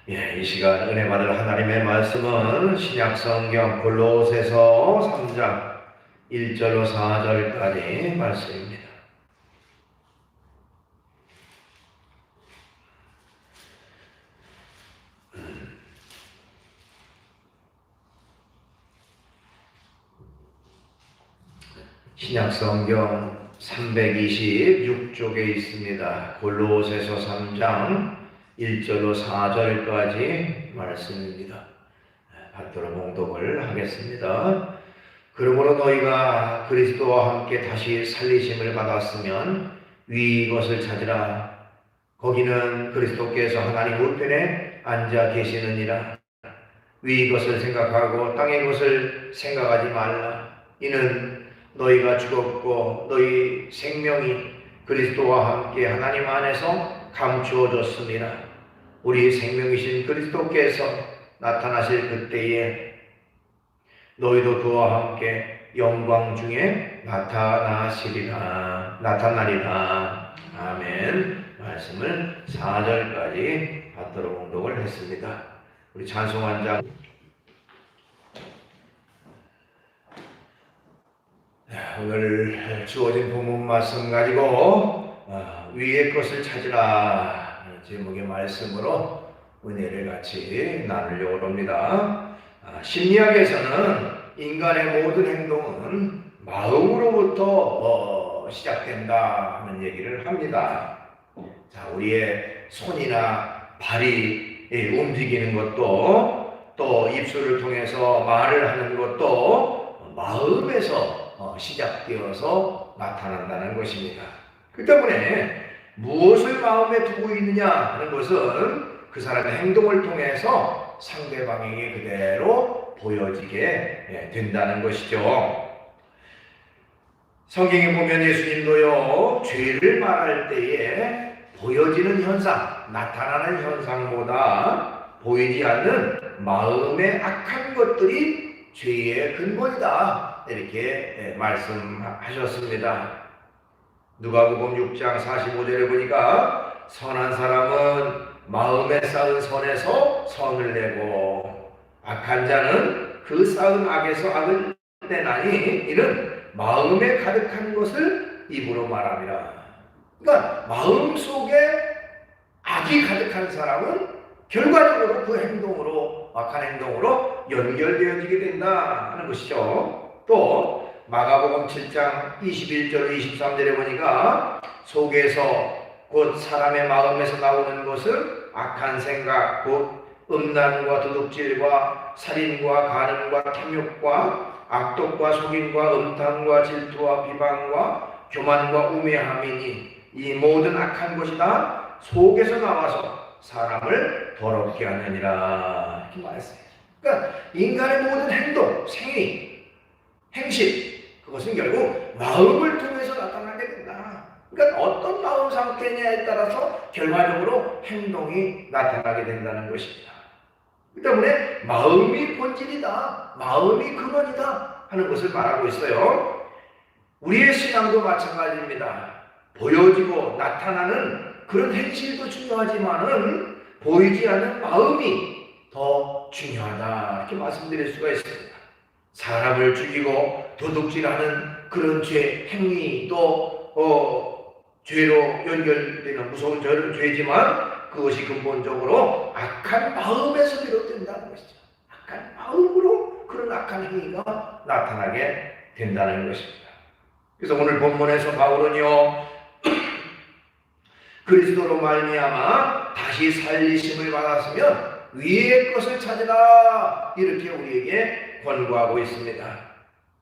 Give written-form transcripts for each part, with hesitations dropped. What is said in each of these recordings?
이 시간 은혜 받을 하나님의 말씀은 신약성경 골로새서 3장 1절로 4절까지 말씀입니다. 신약성경 326쪽에 있습니다. 골로새서 3장 1절로 4절까지 말씀입니다. 받들어 봉독을 하겠습니다. 그러므로 너희가 그리스도와 함께 다시 살리심을 받았으면 위 것을 찾으라. 거기는 그리스도께서 하나님 우편에 앉아 계시느니라. 위 것을 생각하고 땅의 것을 생각하지 말라. 이는 너희가 죽었고 너희 생명이 그리스도와 함께 하나님 안에서 감추어졌습니다. 우리 생명이신 그리스도께서 나타나실 그때에 너희도 그와 함께 영광 중에 나타나리라. 아멘. 말씀을 4절까지 받들어 봉독을 했습니다. 우리 찬송한 장 오늘 주어진 본문 말씀 가지고 위의 것을 찾으라 제목의 말씀으로 은혜를 같이 나누려고 합니다. 심리학에서는 인간의 모든 행동은 마음으로부터 시작된다 하는 얘기를 합니다. 자, 우리의 손이나 발이 움직이는 것도 또 입술을 통해서 말을 하는 것도 마음에서 시작되어서 나타난다는 것입니다. 그 때문에 무엇을 마음에 두고 있느냐 하는 것은 그 사람의 행동을 통해서 상대방에게 그대로 보여지게 된다는 것이죠. 성경에 보면 예수님도요, 죄를 말할 때에 보여지는 현상, 나타나는 현상보다 보이지 않는 마음의 악한 것들이 죄의 근본이다. 이렇게 말씀하셨습니다. 누가복음 6장 45절에 보니까 선한 사람은 마음에 쌓은 선에서 선을 내고 악한 자는 그 쌓은 악에서 악을 내나니 이는 마음에 가득한 것을 입으로 말함이라. 그러니까 마음속에 악이 가득한 사람은 결과적으로 그 행동으로 악한 행동으로 연결되어지게 된다 하는 것이죠. 또 마가복음 7장 21절 23절에 보니까 속에서 곧 사람의 마음에서 나오는 것은 악한 생각 곧 음란과 도둑질과 살인과 간음과 탐욕과 악독과 속임과 음탕과 질투와 비방과 교만과 우매함이니 이 모든 악한 것이 다 속에서 나와서 사람을 더럽게 하느니라 이렇게 말했어요. 그러니까 인간의 모든 행동, 행위, 행실 그것은 결국 마음을 통해서 나타나게 된다. 그러니까 어떤 마음 상태냐에 따라서 결과적으로 행동이 나타나게 된다는 것입니다. 그 때문에 마음이 본질이다, 마음이 근원이다 하는 것을 말하고 있어요. 우리의 신앙도 마찬가지입니다. 보여지고 나타나는 그런 행실도 중요하지만은 보이지 않는 마음이 더 중요하다 이렇게 말씀드릴 수가 있습니다. 사람을 죽이고 도둑질하는 그런 죄 행위도 죄로 연결되는 무서운 죄지만 그것이 근본적으로 악한 마음에서 비롯된다는 것이죠. 악한 마음으로 그런 악한 행위가 나타나게 된다는 것입니다. 그래서 오늘 본문에서 바울은요, 그리스도로 말미암아 다시 살리심을 받았으면 위의 것을 찾으라 이렇게 우리에게 권고하고 있습니다.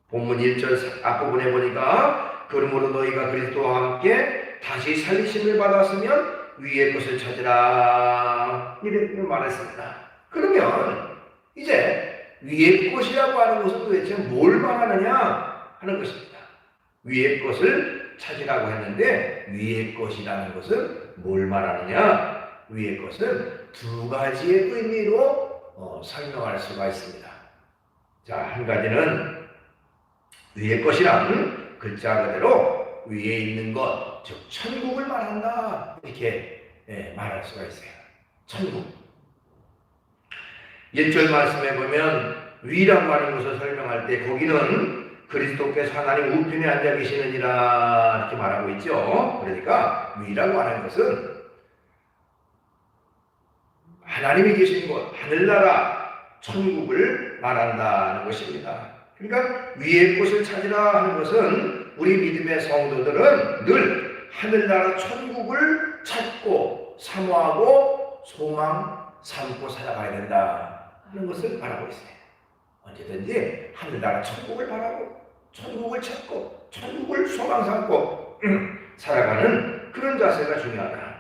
본문 1절 앞부분에 보니까 그러므로 너희가 그리스도와 함께 다시 살리심을 받았으면 위의 것을 찾으라 이렇게 말했습니다. 그러면 이제 위의 것이라고 하는 것은 도대체 뭘 말하느냐 하는 것입니다. 위의 것을 찾으라고 했는데 위의 것이라는 것은 뭘 말하느냐? 위의 것은 두 가지의 의미로 설명할 수가 있습니다. 자, 한 가지는 위의 것이란 글자 그대로 위에 있는 것, 즉 천국을 말한다 이렇게 말할 수가 있어요. 천국. 1절 말씀에 보면 위라고 하는 것을 설명할 때 거기는 그리스도께서 하나님 우편에 앉아 계시느니라 이렇게 말하고 있죠. 그러니까 위라고 하는 것은 하나님이 계신 곳, 하늘나라, 천국을 말한다는 것입니다. 그러니까 위의 곳을 찾으라 하는 것은 우리 믿음의 성도들은 늘 하늘나라 천국을 찾고 사모하고 소망 삼고 살아가야 된다 하는 것을 말하고 있어요. 언제든지 하늘나라 천국을 바라고 천국을 찾고 천국을 소망 삼고 살아가는 그런 자세가 중요하다.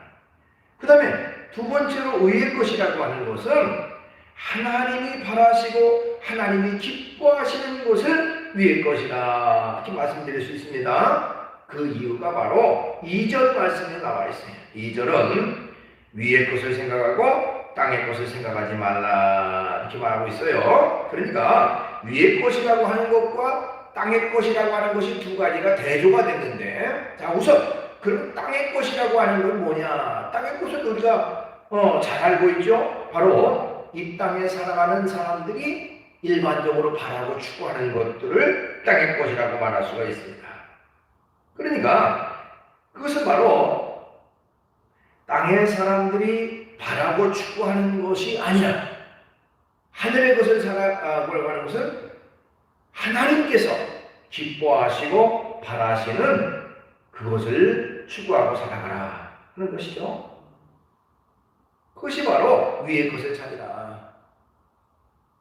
그 다음에 두 번째로 의의 것이라고 하는 것은 하나님이 바라시고 하나님이 기뻐하시는 것을 위의 것이다 이렇게 말씀드릴 수 있습니다. 그 이유가 바로 2절 말씀에 나와 있어요. 2절은 위의 것을 생각하고 땅의 것을 생각하지 말라 이렇게 말하고 있어요. 그러니까 위의 것이라고 하는 것과 땅의 것이라고 하는 것이 두 가지가 대조가 됐는데, 자 우선 그럼 땅의 것이라고 하는 건 뭐냐? 땅의 것은 우리가 잘 알고 있죠. 바로 이 땅에 살아가는 사람들이 일반적으로 바라고 추구하는 것들을 땅의 것이라고 말할 수가 있습니다. 그러니까 그것은 바로 땅의 사람들이 바라고 추구하는 것이 아니라 하늘의 것을 살아가려고 하는 것은 하나님께서 기뻐하시고 바라시는 그것을 추구하고 살아가라 하는 것이죠. 그것이 바로 위의 것을 찾으라.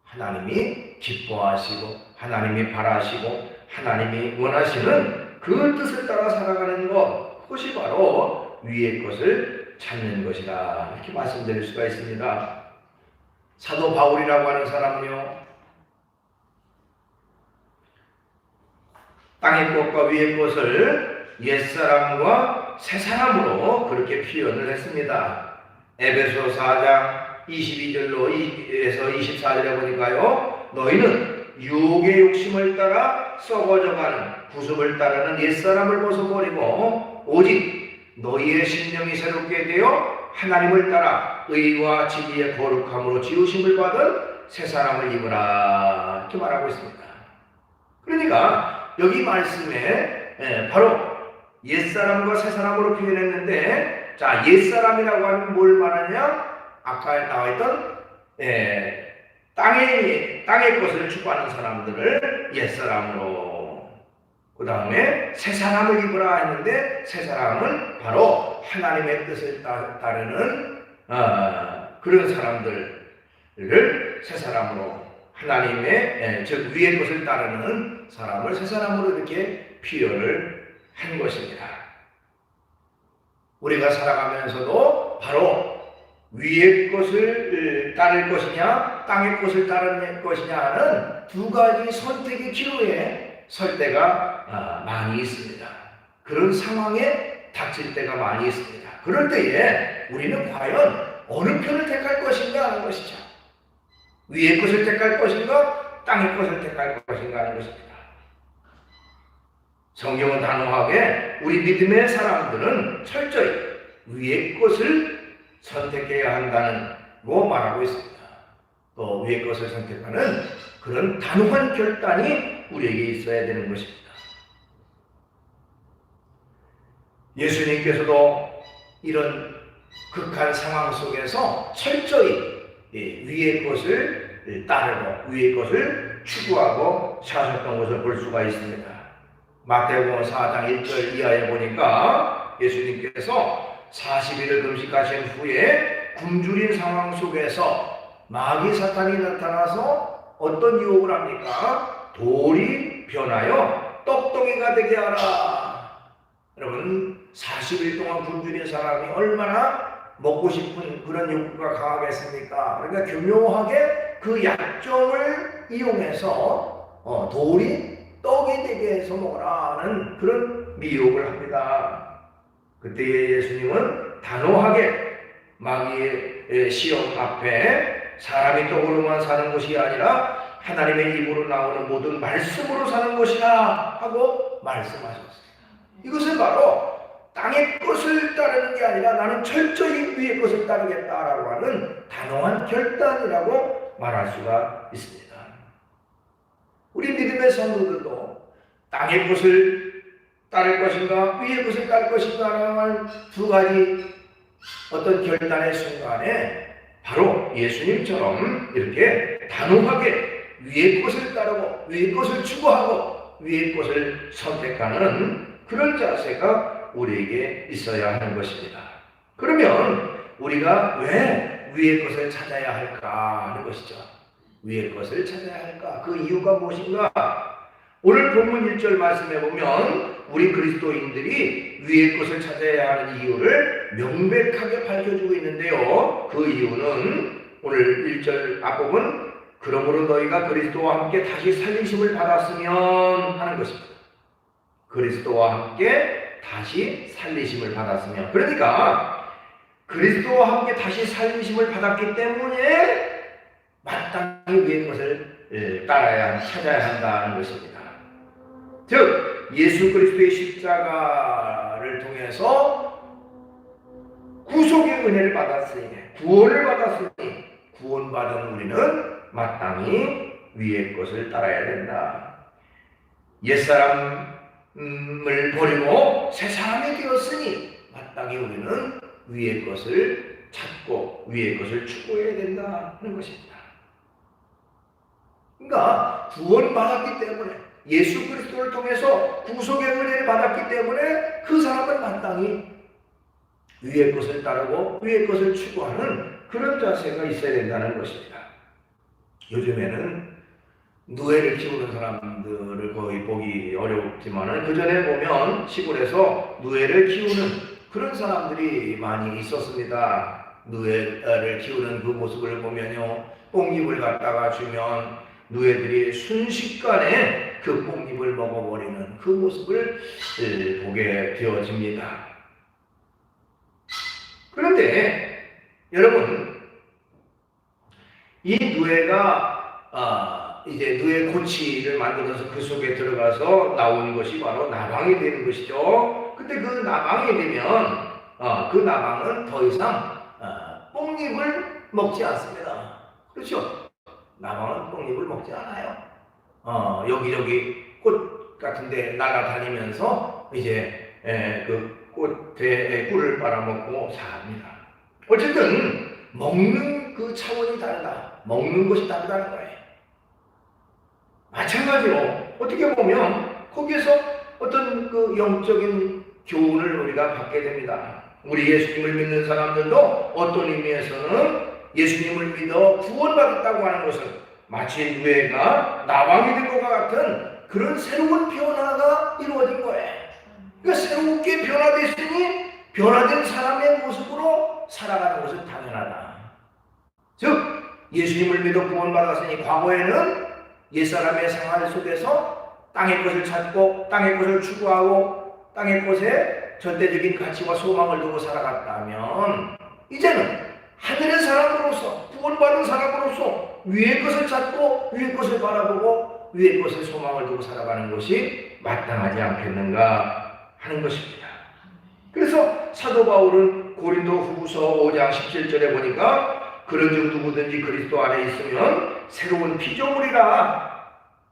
하나님이 기뻐하시고 하나님이 바라시고 하나님이 원하시는 그 뜻을 따라 살아가는 것, 그것이 바로 위의 것을 찾는 것이다 이렇게 말씀드릴 수가 있습니다. 사도 바울이라고 하는 사람은요, 땅의 것과 위의 것을 옛사람과 새사람으로 그렇게 표현을 했습니다. 에베소 4장 22절로 24절에 보니까요, 너희는 유혹의 욕심을 따라 썩어져가는 구습을 따르는 옛사람을 벗어버리고 오직 너희의 심령이 새롭게 되어 하나님을 따라 의와 진리의 거룩함으로 지으심을 받은 새사람을 입으라 이렇게 말하고 있습니다. 그러니까 여기 말씀에 바로 옛사람과 새사람으로 표현했는데, 자, 옛사람이라고 하면 뭘 말하냐? 아까 나와있던 땅의 것을 추구하는 사람들을 옛사람으로, 그 다음에 새사람을 입으라 했는데 새사람은 바로 하나님의 뜻을 따르는 그런 사람들을 새사람으로, 하나님의 즉 위의 것을 따르는 사람을 새사람으로 이렇게 표현을 한 것입니다. 우리가 살아가면서도 바로 위의 것을 따를 것이냐 땅의 것을 따를 것이냐 하는 두 가지 선택의 기로에 설 때가 많이 있습니다. 그런 상황에 닥칠 때가 많이 있습니다. 그럴 때에 우리는 과연 어느 편을 택할 것인가 하는 것이죠. 위의 것을 택할 것인가 땅의 것을 택할 것인가 하는 것입니다. 성경은 단호하게 우리 믿음의 사람들은 철저히 위의 것을 선택해야 한다고 말하고 있습니다. 또 위의 것을 선택하는 그런 단호한 결단이 우리에게 있어야 되는 것입니다. 예수님께서도 이런 극한 상황 속에서 철저히 위의 것을 따르고 위의 것을 추구하고 사셨던 것을 볼 수가 있습니다. 마태복음 4장 1절 이하에 보니까 예수님께서 40일을 금식하신 후에 굶주린 상황 속에서 마귀 사탄이 나타나서 어떤 유혹을 합니까? 돌이 변하여 떡덩이가 되게 하라. 여러분, 40일 동안 굶주린 사람이 얼마나 먹고 싶은 그런 욕구가 강하겠습니까? 그러니까 교묘하게 그 약점을 이용해서 돌이 떡이 되게 해서 먹으라는 그런 미혹을 합니다. 그때 예수님은 단호하게 마귀의 시험 앞에 사람이 떡으로만 사는 것이 아니라 하나님의 입으로 나오는 모든 말씀으로 사는 것이라 하고 말씀하셨습니다. 이것은 바로 땅의 것을 따르는 게 아니라 나는 철저히 위의 것을 따르겠다라고 하는 단호한 결단이라고 말할 수가 있습니다. 우리 믿음의 성도들도 땅의 것을 따를 것인가 위의 것을 따를 것인가라는 두 가지 어떤 결단의 순간에 바로 예수님처럼 이렇게 단호하게 위의 것을 따르고 위의 것을 추구하고 위의 것을 선택하는 그런 자세가 우리에게 있어야 하는 것입니다. 그러면 우리가 왜 위의 것을 찾아야 할까 하는 것이죠. 위의 것을 찾아야 할까? 그 이유가 무엇인가? 오늘 본문 1절 말씀해 보면 우리 그리스도인들이 위의 것을 찾아야 하는 이유를 명백하게 밝혀주고 있는데요. 그 이유는 오늘 1절 앞부분 그러므로 너희가 그리스도와 함께 다시 살리심을 받았으면 하는 것입니다. 그리스도와 함께 다시 살리심을 받았으면, 그러니까 그리스도와 함께 다시 살리심을 받았기 때문에 마땅히 위의 것을 따라야 찾아야 한다는 것입니다. 즉 예수 그리스도의 십자가를 통해서 구속의 은혜를 받았으니 구원을 받았으니 구원받은 우리는 마땅히 위의 것을 따라야 된다. 옛사람을 버리고 새 사람이 되었으니 마땅히 우리는 위의 것을 찾고 위의 것을 추구해야 된다는 것입니다. 그러니까 구원받았기 때문에 예수 그리스도를 통해서 구속의 은혜를 받았기 때문에 그 사람은 마땅히 위의 것을 따르고 위의 것을 추구하는 그런 자세가 있어야 된다는 것입니다. 요즘에는 누에를 키우는 사람들을 거의 보기 어렵지만 그 전에 보면 시골에서 누에를 키우는 그런 사람들이 많이 있었습니다. 누에를 키우는 그 모습을 보면요, 뽕잎을 갖다가 주면 누에들이 순식간에 그 뽕잎을 먹어버리는 그 모습을 보게 되어집니다. 그런데 여러분, 이 누에가 이제 누에 고치를 만들어서 그 속에 들어가서 나온 것이 바로 나방이 되는 것이죠. 근데 그 나방이 되면 그 나방은 더 이상 뽕잎을 먹지 않습니다. 그렇죠? 나방은 뽕잎을 먹지 않아요. 여기저기 꽃 같은데 날아다니면서 이제 그 꽃에 꿀을 빨아먹고 삽니다. 어쨌든 먹는 그 차원이 다르다. 먹는 것이 다르다는 거예요. 마찬가지로 어떻게 보면 거기에서 어떤 그 영적인 교훈을 우리가 받게 됩니다. 우리 예수님을 믿는 사람들도 어떤 의미에서는 예수님을 믿어 구원받았다고 하는 것은 마치 누에가 나방이 된 것과 같은 그런 새로운 변화가 이루어진 거예요. 그러니까 새롭게 변화됐으니 변화된 사람의 모습으로 살아가는 것은 당연하다. 즉 예수님을 믿어 구원받았으니 과거에는 옛사람의 생활 속에서 땅의 것을 찾고 땅의 것을 추구하고 땅의 것에 절대적인 가치와 소망을 두고 살아갔다면 이제는 하늘의 사람으로서 구원받은 사람으로서 위의 것을 찾고 위의 것을 바라보고 위의 것에 소망을 두고 살아가는 것이 마땅하지 않겠는가 하는 것입니다. 그래서 사도 바울은 고린도 후서 5장 17절에 보니까 그런즉 누구든지 그리스도 안에 있으면 새로운 피조물이라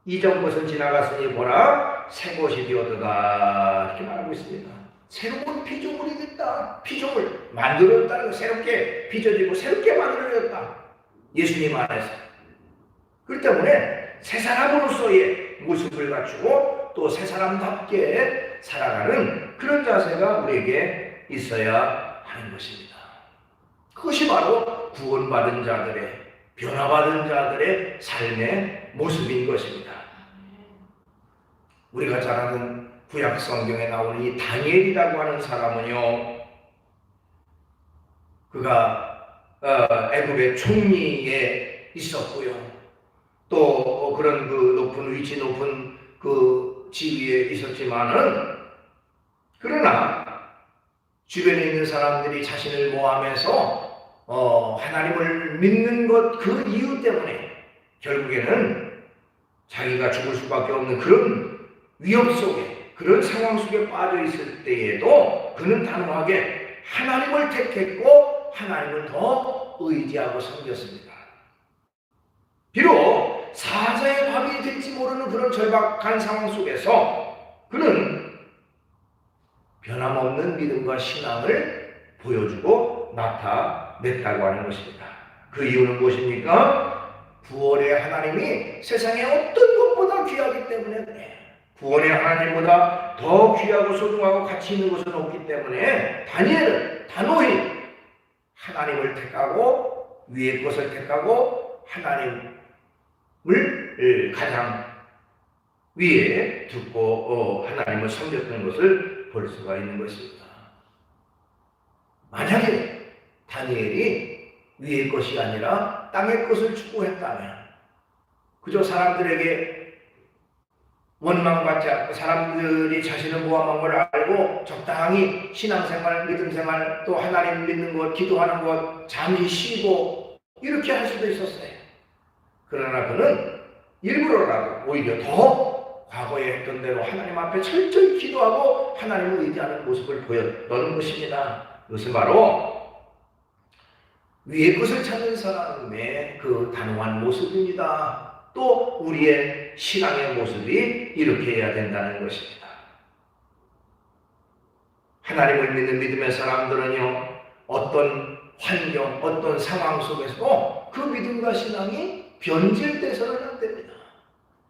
이전 것은 지나갔으니 보라 새 것이 되었도다 이렇게 말하고 있습니다. 새로운 피조물이 됐다. 피조물 만들어졌다는 거, 새롭게 빚어지고 새롭게 만들어졌다. 예수님 안에서. 그렇기 때문에 새 사람으로서의 모습을 갖추고 또 새 사람답게 살아가는 그런 자세가 우리에게 있어야 하는 것입니다. 그것이 바로 구원받은 자들의, 변화받은 자들의 삶의 모습인 것입니다. 우리가 잘 아는 구약 성경에 나오는 이 다니엘이라고 하는 사람은요, 그가 애굽의 총리에 있었고요, 또 그런 그 높은 위치, 높은 그 지위에 있었지만은, 그러나 주변에 있는 사람들이 자신을 모함해서 하나님을 믿는 것 그 이유 때문에 결국에는 자기가 죽을 수밖에 없는 그런 위협 속에, 그런 상황 속에 빠져 있을 때에도 그는 단호하게 하나님을 택했고 하나님을 더 의지하고 섬겼습니다. 비록 사자의 밤이 될지 모르는 그런 절박한 상황 속에서 그는 변함없는 믿음과 신앙을 보여주고 나타냈다고 하는 것입니다. 그 이유는 무엇입니까? 구원의 하나님이 세상에 어떤 것보다 귀하기 때문에 그래. 구원의 하나님보다 더 귀하고 소중하고 가치 있는 것은 없기 때문에 다니엘은 단호히 하나님을 택하고 위의 것을 택하고 하나님을 가장 위에 두고 하나님을 섬겼던 것을 볼 수가 있는 것입니다. 만약에 다니엘이 위의 것이 아니라 땅의 것을 추구했다면 그저 사람들에게 원망받지 않고 사람들이 자신을 모함한 걸 알고 적당히 신앙생활, 믿음생활, 또 하나님 믿는 것, 기도하는 것 잠시 쉬고 이렇게 할 수도 있었어요. 그러나 그는 일부러라도 오히려 더 과거에 했던 대로 하나님 앞에 철저히 기도하고 하나님을 의지하는 모습을 보였던 것입니다. 이것은 바로 위의 것을 찾는 사람의 그 단호한 모습입니다. 또 우리의 신앙의 모습이 이렇게 해야 된다는 것입니다. 하나님을 믿는 믿음의 사람들은요, 어떤 환경, 어떤 상황 속에서도 그 믿음과 신앙이 변질돼서는 안 됩니다.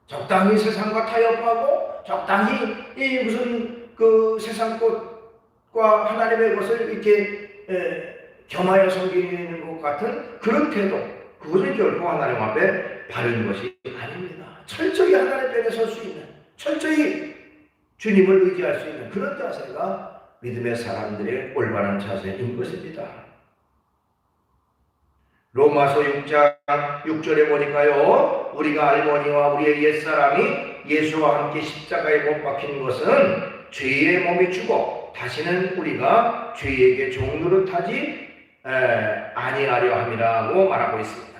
적당히 세상과 타협하고 적당히 이 무슨 그 세상 것과 하나님의 것을 이렇게 겸하여 섬기는 것 같은 그런 태도, 그것은 결코 하나님 앞에 바른 것이 아닙니다. 철저히 하나님 편에 설 수 있는, 철저히 주님을 의지할 수 있는 그런 자세가 믿음의 사람들의 올바른 자세인 것입니다. 로마서 6장 6절에 보니까요, 우리가 알거니와 우리의 옛사람이 예수와 함께 십자가에 못 박힌 것은 죄의 몸이 죽어 다시는 우리가 죄에게 종노릇하지 아니하려 함이라고 말하고 있습니다.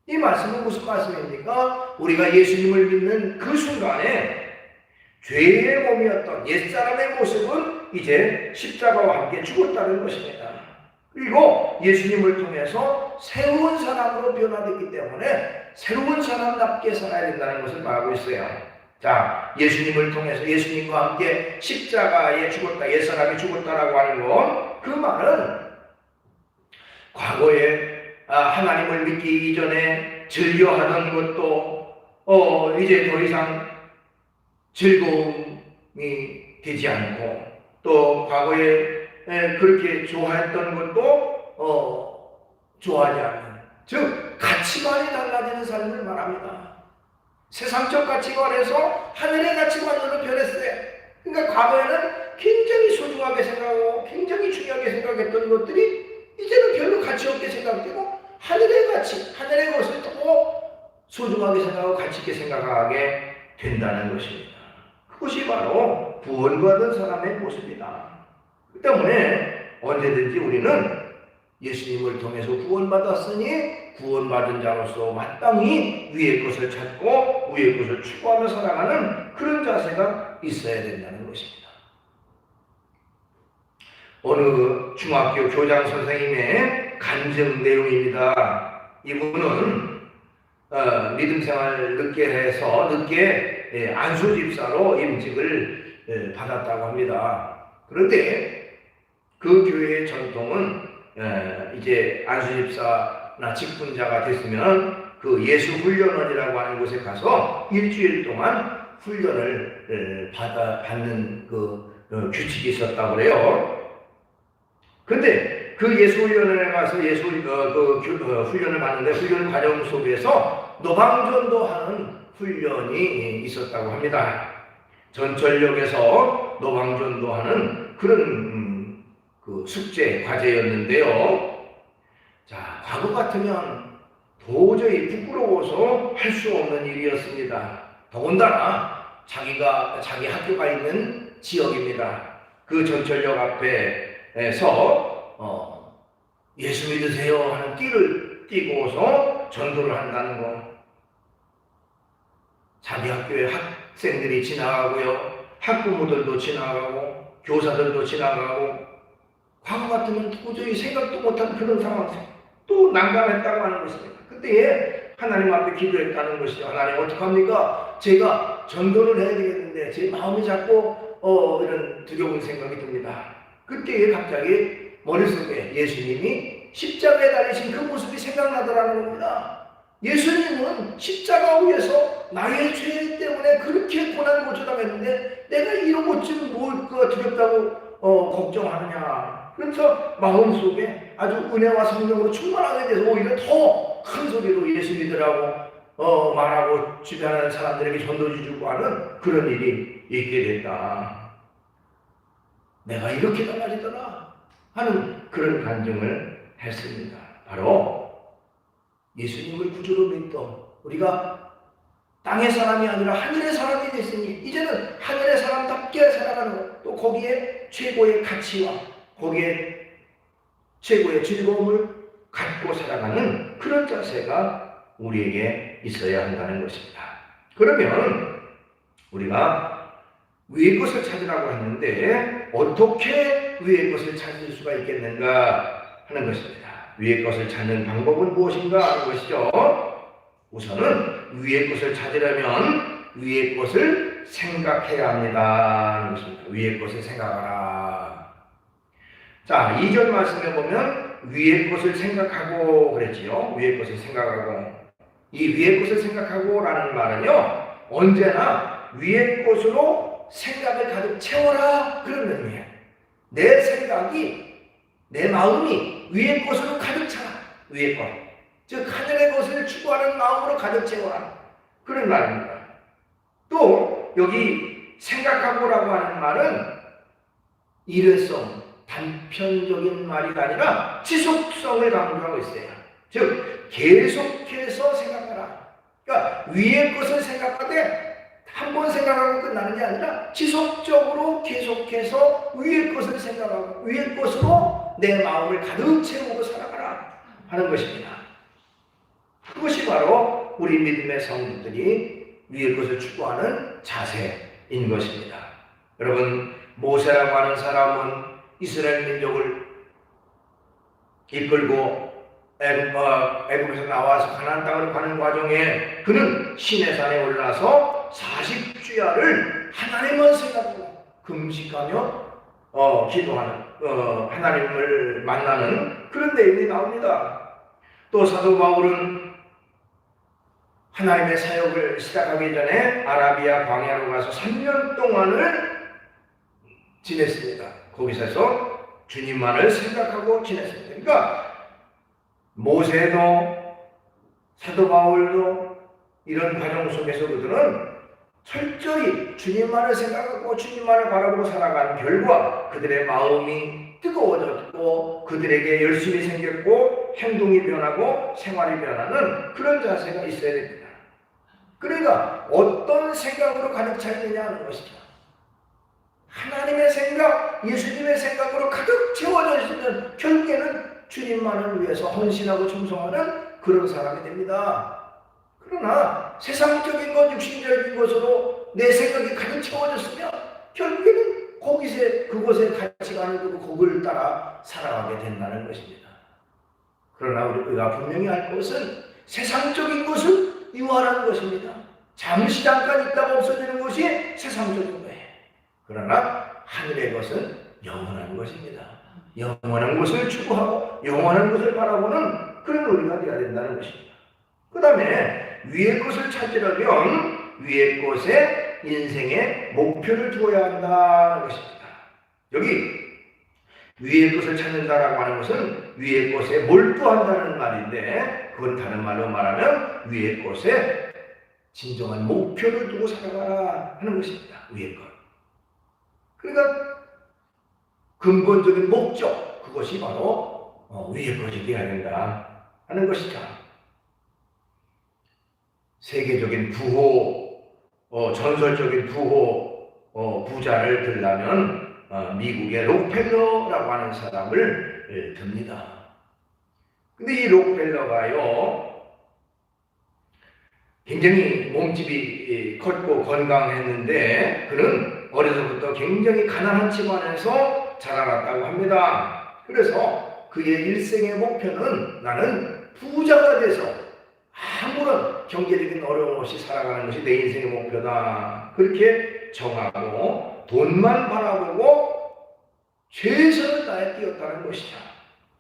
이 말씀은 무슨 말씀입니까? 우리가 예수님을 믿는 그 순간에 죄의 몸이었던 옛사람의 모습은 이제 십자가와 함께 죽었다는 것입니다. 그리고 예수님을 통해서 새로운 사람으로 변화됐기 때문에 새로운 사람답게 살아야 된다는 것을 말하고 있어요. 자, 예수님을 통해서 예수님과 함께 십자가에 죽었다, 옛사람이 죽었다라고 하는 것, 그 말은 과거에 하나님을 믿기 이전에 즐겨하던 것도 이제 더 이상 즐거움이 되지 않고, 또 과거에 그렇게 좋아했던 것도 좋아하지 않는, 즉 가치관이 달라지는 삶을 말합니다. 세상적 가치관에서 하늘의 가치관으로 변했어요. 그러니까 과거에는 굉장히 소중하게 생각하고 굉장히 중요하게 생각했던 것들이 이제는 별로 가치 없게 생각되고 하늘의 가치, 하늘의 것을 더 소중하게 생각하고 가치 있게 생각하게 된다는 것입니다. 그것이 바로 구원받은 사람의 모습이다. 그 때문에 언제든지 우리는 예수님을 통해서 구원받았으니 구원받은 자로서 마땅히 위의 것을 찾고 위의 것을 추구하며 살아가는 그런 자세가 있어야 된다는 것입니다. 어느 중학교 교장 선생님의 간증 내용입니다. 이분은 믿음생활 늦게 해서 늦게 안수집사로 임직을 받았다고 합니다. 그런데 그 교회의 전통은 이제 안수집사나 직분자가 됐으면 그 예수훈련원이라고 하는 곳에 가서 일주일 동안 훈련을 받는 그 규칙이 있었다고 그래요. 근데 그 예수훈련원에 가서 훈련을 받는데 훈련 과정 속에서 노방전도하는 훈련이 있었다고 합니다. 전철역에서 노방전도하는 그런 그 숙제 과제였는데요. 자, 과거 같으면 도저히 부끄러워서 할 수 없는 일이었습니다. 더군다나 자기 학교가 있는 지역입니다. 그 전철역 앞에서 예수 믿으세요 하는 띠를 띠고서 전도를 한다는 거. 자기 학교에 학생들이 지나가고요, 학부모들도 지나가고 교사들도 지나가고, 과거 같으면 도저히 생각도 못한 그런 상황, 또 난감했다고 하는 것입니다. 그때에 하나님 앞에 기도했다는 것이죠. 하나님 어떡합니까? 제가 전도를 해야 되겠는데 제 마음이 자꾸 이런 두려운 생각이 듭니다. 그때에 갑자기 머릿속에 예수님이 십자가에 달리신 그 모습이 생각나더라는 겁니다. 예수님은 십자가 위에서 나의 죄 때문에 그렇게 고난 고초당했는데 내가 이런 것 좀 뭘까 두렵다고 걱정하느냐. 그래서 마음속에 아주 은혜와 성령으로 충만하게 돼서 오히려 더 큰 소리로 예수 믿으라고 말하고 주변하는 사람들에게 전도지 주고 하는 그런 일이 있게 됐다. 내가 이렇게 달라지더라 하는 그런 간증을 했습니다. 바로 예수님을 구주로 믿던 우리가 땅의 사람이 아니라 하늘의 사람이 됐으니 이제는 하늘의 사람답게 살아가는 것, 또 거기에 최고의 가치와 거기에 최고의 즐거움을 갖고 살아가는 그런 자세가 우리에게 있어야 한다는 것입니다. 그러면 우리가 위의 것을 찾으라고 했는데 어떻게 위의 것을 찾을 수가 있겠는가 하는 것입니다. 위의 것을 찾는 방법은 무엇인가 하는 것이죠. 우선은 위의 것을 찾으려면 위의 것을 생각해야 합니다 하는 것입니다. 위의 것을 생각하라. 자, 2절 말씀에 보면 위의 것을 생각하고 그랬지요. 위의 것을 생각하고. 이 위의 것을 생각하고 라는 말은요, 언제나 위의 것으로 생각을 가득 채워라 그런 의미예요. 내 생각이, 내 마음이 위의 것으로 가득 차라. 위의 것. 즉 하늘의 것을 추구하는 마음으로 가득 채워라. 그런 말입니다. 또 여기 생각하고라고 하는 말은 일회성, 단편적인 말이 아니라 지속성을 강조하고 있어요. 즉 계속해서 생각하라. 그러니까 위의 것을 생각하되 한 번 생각하고 끝나는 게 아니라 지속적으로 계속해서 위의 것을 생각하고 위의 것으로 내 마음을 가득 채우고 살아가라 하는 것입니다. 그것이 바로 우리 믿음의 성도들이 위의 것을 추구하는 자세인 것입니다. 여러분, 모세라고 하는 사람은 이스라엘 민족을 이끌고 애굽에서 나와서 가나안 땅으로 가는 과정에 그는 시내산에 올라서 40주야를 하나님만 생각하고 금식하며 기도하는 하나님을 만나는 그런 내용이 나옵니다. 또 사도 바울은 하나님의 사역을 시작하기 전에 아라비아 광야로 가서 3년 동안을 지냈습니다. 거기서 주님만을 생각하고 지냈습니다. 그러니까 모세도 사도 바울도 이런 과정 속에서 그들은 철저히 주님만을 생각하고 주님만을 바라보고 살아간 결과 그들의 마음이 뜨거워졌고 그들에게 열심이 생겼고 행동이 변하고 생활이 변하는 그런 자세가 있어야 됩니다. 그러니까 어떤 생각으로 가득 차 있느냐 하는 것이죠. 하나님의 생각, 예수님의 생각으로 가득 채워져 있으면 결국에는 주님만을 위해서 헌신하고 충성하는 그런 사람이 됩니다. 그러나 세상적인 것, 육신적인 것으로 내 생각이 가득 채워졌으면 결국에는 그곳에 가치가 안 두고 거기를 따라 살아가게 된다는 것입니다. 그러나 우리가 분명히 알 것은 세상적인 것은 유한한 것입니다. 잠시 잠깐 있다가 없어지는 것이 세상적인 거예요. 그러나 하늘의 것은 영원한 것입니다. 영원한 것을 추구하고 영원한 것을 바라보는 그런 우리가 되어야 된다는 것입니다. 그 다음에 위의 것을 찾으려면 위의 것에 인생의 목표를 두어야 한다는 것입니다. 여기 위의 것을 찾는다라고 하는 것은 위의 것에 몰두한다는 말인데 그건 다른 말로 말하면 위의 것에 진정한 목표를 두고 살아가라 하는 것입니다. 위의 것. 그러니까 근본적인 목적, 그것이 바로 위의 것이 되어야 된다 하는 것이죠. 세계적인 부호, 전설적인 부호, 부자를 들려면 미국의 록펠러라고 하는 사람을 듭니다. 근데 이 록펠러가요, 굉장히 몸집이 컸고 건강했는데 그는 어려서부터 굉장히 가난한 집안에서 자라났다고 합니다. 그래서 그의 일생의 목표는 나는 부자가 돼서 아무런 경제적인 어려움 없이 살아가는 것이 내 인생의 목표다. 그렇게 정하고 돈만 바라보고 최선을 다해 뛰었다는 것이죠.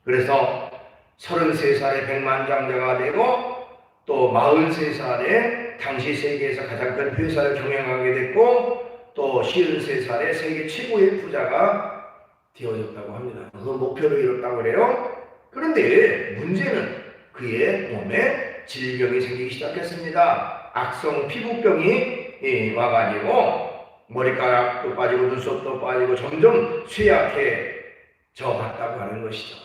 그래서 33살에 백만장자가 되고 또 43살에 당시 세계에서 가장 큰 회사를 경영하게 됐고 또 53살에 세계 최고의 부자가 되어졌다고 합니다. 그 목표를 이뤘다고 그래요. 그런데 문제는 그의 몸에 질병이 생기기 시작했습니다. 악성 피부병이 와가지고 머리카락도 빠지고 눈썹도 빠지고 점점 쇠약해져 갔다고 하는 것이죠.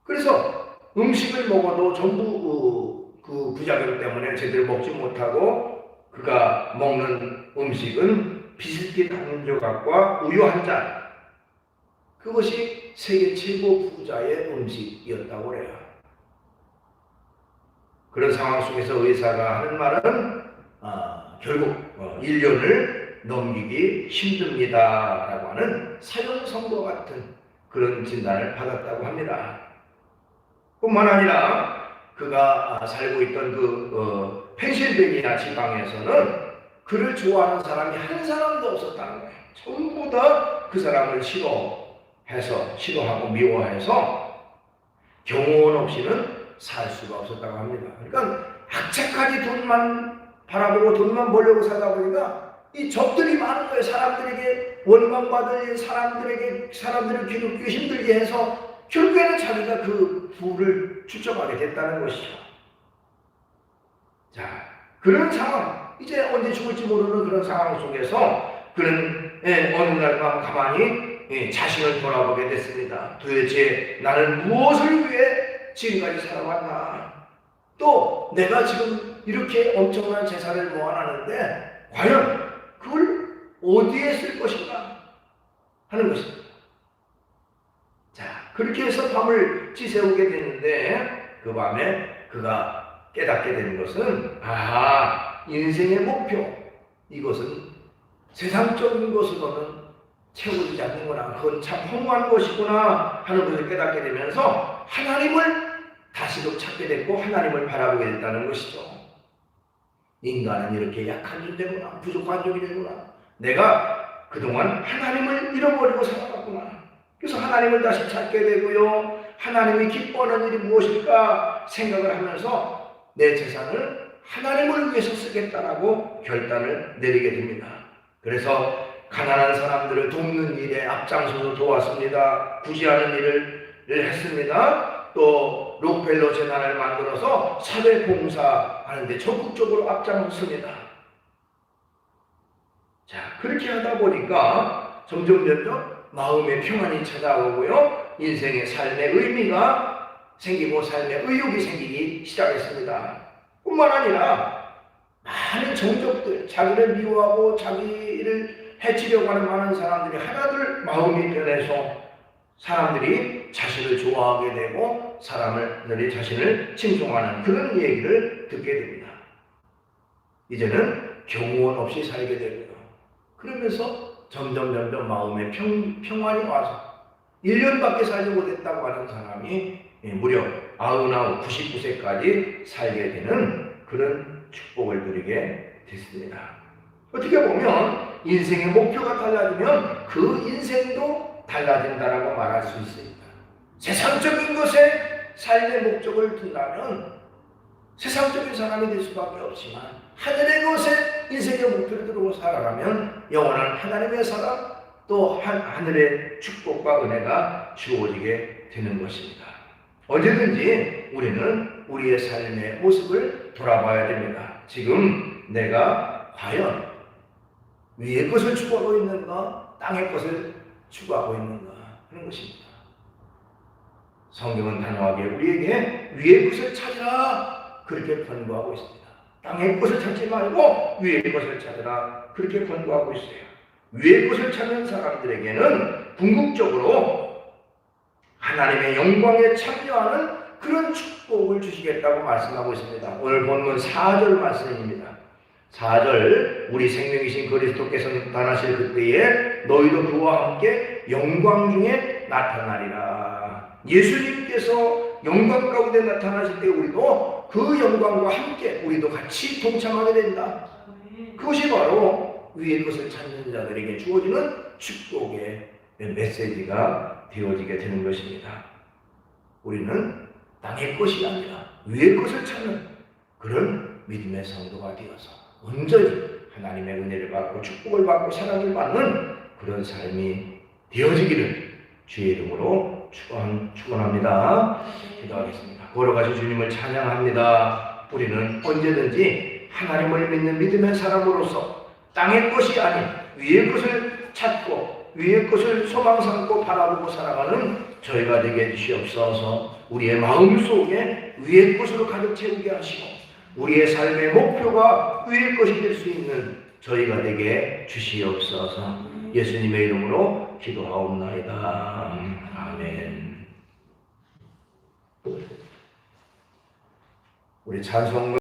그래서 음식을 먹어도 전부 그 부작용 때문에 제대로 먹지 못하고 그가 먹는 음식은 비스킷 한 조각과 우유 한 잔, 그것이 세계 최고 부자의 음식이었다고 해요. 그런 상황 속에서 의사가 하는 말은 결국 1년을 넘기기 힘듭니다 라고 하는 사형선고 같은 그런 진단을 받았다고 합니다. 뿐만 아니라 그가 살고 있던 그 펜실베니아 지방에서는 그를 좋아하는 사람이 한 사람도 없었다는 거예요. 전부 다 그 사람을 싫어하고 미워해서 경호원 없이는 살 수가 없었다고 합니다. 그러니까 악착같이 돈만 바라보고 돈만 벌려고 살다 보니까 이 적들이 많은 거예요. 사람들에게 원망받을 사람들을 괴롭히고 힘들게 해서 결국에는 자기가 그 부를 축적하게 됐다는 것이죠. 자, 그런 상황, 이제 언제 죽을지 모르는 그런 상황 속에서 그는 어느 날 밤 가만히 자신을 돌아보게 됐습니다. 도대체 나는 무엇을 위해 지금까지 살아왔나? 또 내가 지금 이렇게 엄청난 재산을 모아놨는데 과연 그걸 어디에 쓸 것인가 하는 것입니다. 자, 그렇게 해서 밤을 지새우게 됐는데 그 밤에 그가 깨닫게 되는 것은 인생의 목표, 이것은 세상적인 것으로는 채워지지 않는구나, 그건 참 허무한 것이구나 하는 것을 깨닫게 되면서 하나님을 다시금 찾게 됐고 하나님을 바라보게 됐다는 것이죠. 인간은 이렇게 약한 존재구나, 부족한 존재구나, 내가 그동안 하나님을 잃어버리고 살아갔구나. 그래서 하나님을 다시 찾게 되고요, 하나님이 기뻐하는 일이 무엇일까 생각을 하면서 내 재산을 하나님을 위해서 쓰겠다라고 결단을 내리게 됩니다. 그래서 가난한 사람들을 돕는 일에 앞장서서 도왔습니다. 구제하는 일을 했습니다. 또 록펠러 재단을 만들어서 사회 봉사하는데 적극적으로 앞장섰습니다. 자, 그렇게 하다 보니까 점점 마음의 평안이 찾아오고요, 인생의 삶의 의미가 생기고 삶의 의욕이 생기기 시작했습니다. 뿐만 아니라 많은 정적들, 자기를 미워하고 자기를 해치려고 하는 많은 사람들이 하나둘 마음이 변해서 사람들이 자신을 좋아하게 되고 사람들이 자신을 칭송하는 그런 얘기를 듣게 됩니다. 이제는 경호원 없이 살게 되고요. 그러면서 점점 마음의 평안이 와서 1년밖에 살지 못했다고 하는 사람이 무려 99, 99세까지 살게 되는 그런 축복을 누리게 됐습니다. 어떻게 보면 인생의 목표가 달라지면 그 인생도 달라진다라고 말할 수 있습니다. 세상적인 것에 삶의 목적을 둔다면 세상적인 사람이 될 수밖에 없지만 하늘의 것에 인생의 목표를 두고 살아가면 영원한 하나님의 사랑, 또 하늘의 축복과 은혜가 주어지게 되는 것입니다. 언제든지 우리는 우리의 삶의 모습을 돌아봐야 됩니다. 지금 내가 과연 위의 것을 추구하고 있는가, 땅의 것을 추구하고 있는가 하는 것입니다. 성경은 단호하게 우리에게 위의 것을 찾으라 그렇게 권고하고 있습니다. 땅의 것을 찾지 말고 위의 것을 찾으라 그렇게 권고하고 있어요. 위의 것을 찾는 사람들에게는 궁극적으로 하나님의 영광에 참여하는 그런 축복을 주시겠다고 말씀하고 있습니다. 오늘 본문 4절 말씀입니다. 4절, 우리 생명이신 그리스도께서 나타나실 그때에 너희도 그와 함께 영광 중에 나타나리라. 예수님께서 영광 가운데 나타나실 때 우리도 그 영광과 함께 우리도 같이 동참하게 된다. 그것이 바로 위의 것을 찾는 자들에게 주어지는 축복의 메시지가 되어지게 되는 것입니다. 우리는 땅의 것이 아니라 위의 것을 찾는 그런 믿음의 성도가 되어서 온전히 하나님의 은혜를 받고 축복을 받고 사랑을 받는 그런 삶이 되어지기를 주의 이름으로 축원합니다. 기도하겠습니다. 걸어가신 주님을 찬양합니다. 우리는 언제든지 하나님을 믿는 믿음의 사람으로서 땅의 것이 아닌 위의 것을 찾고 위의 것을 소망 삼고 바라보고 살아가는 저희가 되게 주시옵소서. 우리의 마음속에 위의 것으로 가득 채우게 하시고 우리의 삶의 목표가 위의 것이 될 수 있는 저희가 되게 주시옵소서. 예수님의 이름으로 기도하옵나이다. 아멘. 우리 찬송